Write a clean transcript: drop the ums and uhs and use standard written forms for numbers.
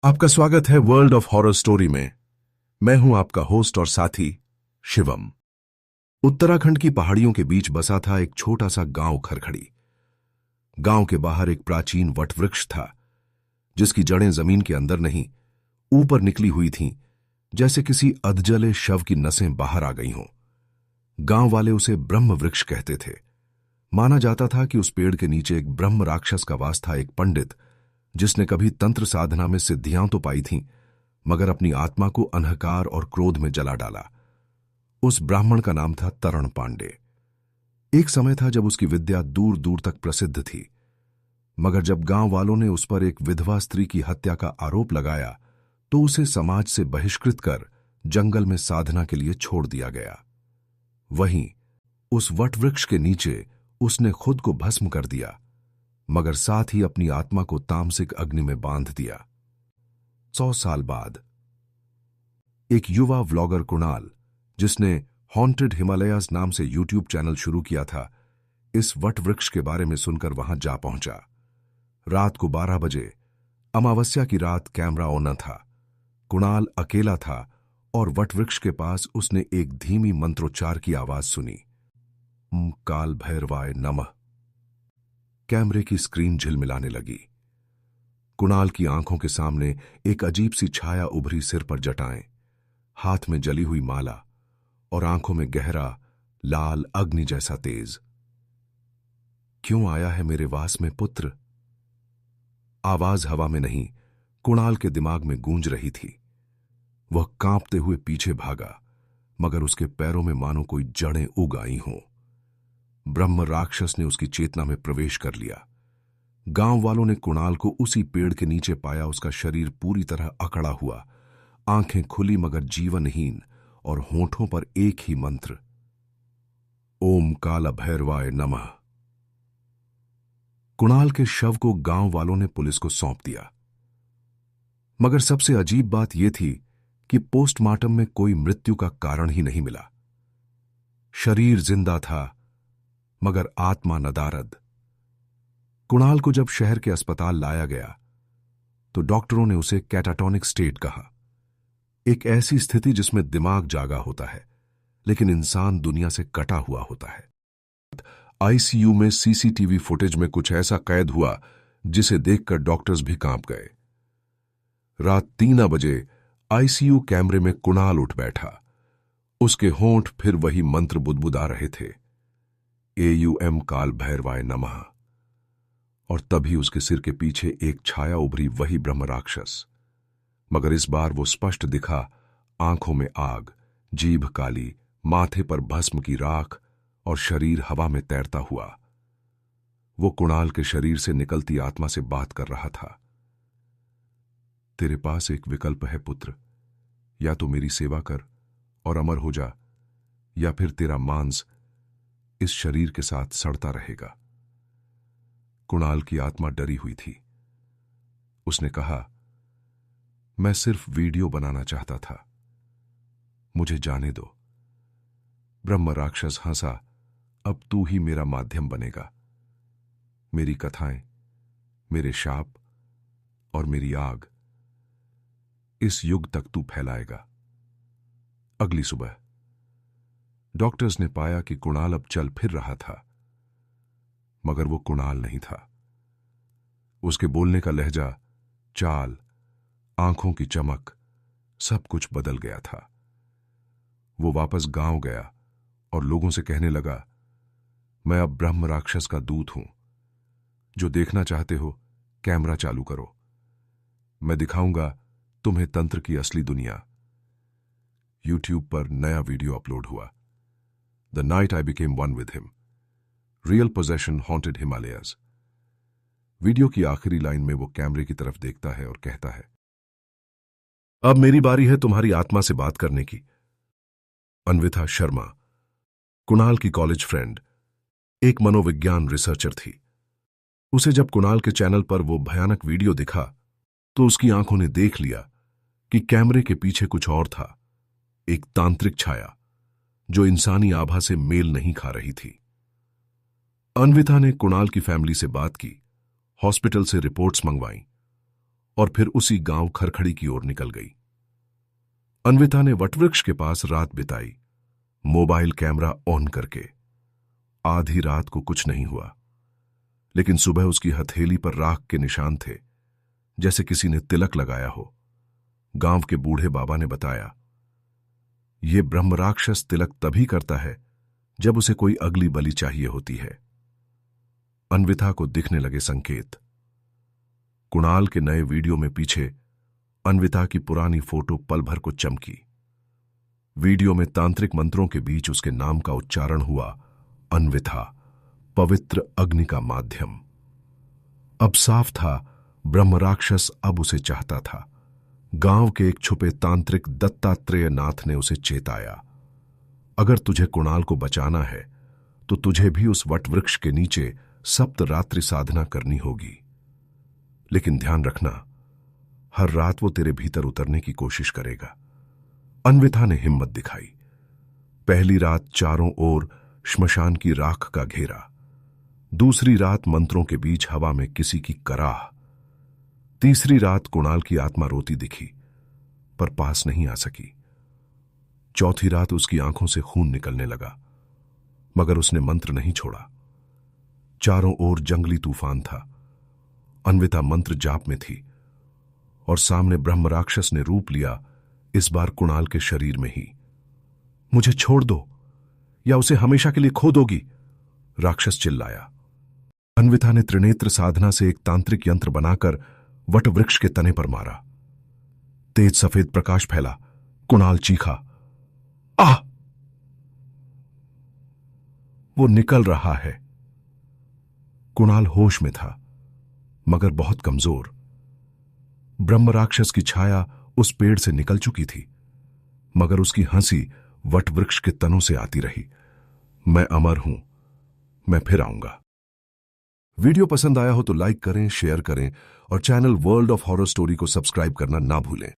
आपका स्वागत है वर्ल्ड ऑफ हॉरर स्टोरी में। मैं हूं आपका होस्ट और साथी शिवम। उत्तराखंड की पहाड़ियों के बीच बसा था एक छोटा सा गांव खरखड़ी। गांव के बाहर एक प्राचीन वटवृक्ष था जिसकी जड़ें जमीन के अंदर नहीं, ऊपर निकली हुई थीं, जैसे किसी अधजले शव की नसें बाहर आ गई हों। गांव वाले उसे ब्रह्म वृक्ष कहते थे। माना जाता था कि उस पेड़ के नीचे एक ब्रह्म राक्षस का वास था, एक पंडित जिसने कभी तंत्र साधना में सिद्धियां तो पाई थीं, मगर अपनी आत्मा को अंधकार और क्रोध में जला डाला। उस ब्राह्मण का नाम था तरण पांडे। एक समय था जब उसकी विद्या दूर दूर तक प्रसिद्ध थी, मगर जब गांव वालों ने उस पर एक विधवा स्त्री की हत्या का आरोप लगाया तो उसे समाज से बहिष्कृत कर जंगल में साधना के लिए छोड़ दिया गया। वहीं उस वटवृक्ष के नीचे उसने खुद को भस्म कर दिया, मगर साथ ही अपनी आत्मा को तामसिक अग्नि में बांध दिया। 100 साल बाद एक युवा व्लॉगर कुणाल, जिसने हॉन्टेड हिमालयाज नाम से यूट्यूब चैनल शुरू किया था, इस वटवृक्ष के बारे में सुनकर वहां जा पहुंचा। रात को 12 बजे, अमावस्या की रात, कैमरा ऑन न था। कुणाल अकेला था और वटवृक्ष के पास उसने एक धीमी मंत्रोच्चार की आवाज सुनी। काल भैरवाय नमः। कैमरे की स्क्रीन झिलमिलाने लगी। कुणाल की आंखों के सामने एक अजीब सी छाया उभरी, सिर पर जटाएं, हाथ में जली हुई माला और आंखों में गहरा लाल अग्नि जैसा तेज। क्यों आया है मेरे वास में पुत्र? आवाज हवा में नहीं, कुणाल के दिमाग में गूंज रही थी। वह कांपते हुए पीछे भागा, मगर उसके पैरों में मानो कोई जड़ें उग आई हों। ब्रह्म राक्षस ने उसकी चेतना में प्रवेश कर लिया। गांव वालों ने कुणाल को उसी पेड़ के नीचे पाया। उसका शरीर पूरी तरह अकड़ा हुआ, आंखें खुली मगर जीवनहीन, और होठों पर एक ही मंत्र, ओम काल भैरवाय नमः। कुणाल के शव को गांव वालों ने पुलिस को सौंप दिया, मगर सबसे अजीब बात यह थी कि पोस्टमार्टम में कोई मृत्यु का कारण ही नहीं मिला। शरीर जिंदा था मगर आत्मा नदारद। कुणाल को जब शहर के अस्पताल लाया गया तो डॉक्टरों ने उसे कैटाटोनिक स्टेट कहा, एक ऐसी स्थिति जिसमें दिमाग जागा होता है लेकिन इंसान दुनिया से कटा हुआ होता है। आईसीयू में सीसीटीवी फुटेज में कुछ ऐसा कैद हुआ जिसे देखकर डॉक्टर्स भी कांप गए। रात 3 बजे आईसीयू कैमरे में कुणाल उठ बैठा। उसके होंठ फिर वही मंत्र बुदबुदा रहे थे, एयूएम काल भैरवाय नमः। और तभी उसके सिर के पीछे एक छाया उभरी, वही ब्रह्म राक्षस, मगर इस बार वो स्पष्ट दिखा, आंखों में आग, जीभ काली, माथे पर भस्म की राख और शरीर हवा में तैरता हुआ। वो कुणाल के शरीर से निकलती आत्मा से बात कर रहा था। तेरे पास एक विकल्प है पुत्र, या तो मेरी सेवा कर और अमर हो जा, या फिर तेरा मांस इस शरीर के साथ सड़ता रहेगा। कुणाल की आत्मा डरी हुई थी। उसने कहा, मैं सिर्फ वीडियो बनाना चाहता था, मुझे जाने दो। ब्रह्म राक्षस हंसा, अब तू ही मेरा माध्यम बनेगा। मेरी कथाएं, मेरे शाप और मेरी आग इस युग तक तू फैलाएगा। अगली सुबह डॉक्टर्स ने पाया कि कुणाल अब चल फिर रहा था, मगर वो कुणाल नहीं था। उसके बोलने का लहजा, चाल, आंखों की चमक, सब कुछ बदल गया था। वो वापस गांव गया और लोगों से कहने लगा, मैं अब ब्रह्म राक्षस का दूत हूं। जो देखना चाहते हो कैमरा चालू करो, मैं दिखाऊंगा तुम्हें तंत्र की असली दुनिया। यूट्यूब पर नया वीडियो अपलोड हुआ, the night I became one with him, real possession haunted Himalayas. Video की आखिरी लाइन में वो कैमरे की तरफ देखता है और कहता है, अब मेरी बारी है तुम्हारी आत्मा से बात करने की। अन्विता शर्मा, कुणाल की कॉलेज फ्रेंड, एक मनोविज्ञान रिसर्चर थी। उसे जब कुणाल के चैनल पर वो भयानक वीडियो दिखा तो उसकी आंखों ने देख लिया कि कैमरे के पीछे कुछ और था, एक तांत्रिक छाया जो इंसानी आभा से मेल नहीं खा रही थी। अन्विता ने कुणाल की फैमिली से बात की, हॉस्पिटल से रिपोर्ट्स मंगवाईं और फिर उसी गांव खरखड़ी की ओर निकल गई। अन्विता ने वटवृक्ष के पास रात बिताई, मोबाइल कैमरा ऑन करके। आधी रात को कुछ नहीं हुआ, लेकिन सुबह उसकी हथेली पर राख के निशान थे, जैसे किसी ने तिलक लगाया हो। गांव के बूढ़े बाबा ने बताया, ये ब्रह्मराक्षस तिलक तभी करता है जब उसे कोई अगली बलि चाहिए होती है। अन्विता को दिखने लगे संकेत। कुणाल के नए वीडियो में पीछे अन्विता की पुरानी फोटो पल भर को चमकी। वीडियो में तांत्रिक मंत्रों के बीच उसके नाम का उच्चारण हुआ, अन्विता, पवित्र अग्नि का माध्यम। अब साफ था, ब्रह्मराक्षस अब उसे चाहता था। गांव के एक छुपे तांत्रिक दत्तात्रेय नाथ ने उसे चेताया, अगर तुझे कुणाल को बचाना है तो तुझे भी उस वटवृक्ष के नीचे सप्तरात्रि साधना करनी होगी। लेकिन ध्यान रखना, हर रात वो तेरे भीतर उतरने की कोशिश करेगा। अन्विता ने हिम्मत दिखाई। पहली रात चारों ओर श्मशान की राख का घेरा, दूसरी रात मंत्रों के बीच हवा में किसी की कराह, तीसरी रात कुणाल की आत्मा रोती दिखी पर पास नहीं आ सकी। चौथी रात उसकी आंखों से खून निकलने लगा, मगर उसने मंत्र नहीं छोड़ा। चारों ओर जंगली तूफान था। अन्विता मंत्र जाप में थी और सामने ब्रह्मराक्षस ने रूप लिया, इस बार कुणाल के शरीर में ही। मुझे छोड़ दो या उसे हमेशा के लिए खो दोगी, राक्षस चिल्लाया। अन्विता ने त्रिनेत्र साधना से एक तांत्रिक यंत्र बनाकर वटवृक्ष के तने पर मारा। तेज सफेद प्रकाश फैला। कुणाल चीखा, आह! वो निकल रहा है। कुणाल होश में था, मगर बहुत कमजोर। ब्रह्मराक्षस की छाया उस पेड़ से निकल चुकी थी, मगर उसकी हंसी वटवृक्ष के तनों से आती रही। मैं अमर हूं, मैं फिर आऊंगा। वीडियो पसंद आया हो तो लाइक करें, शेयर करें और channel world of horror story को सब्सक्राइब करना ना भूलें।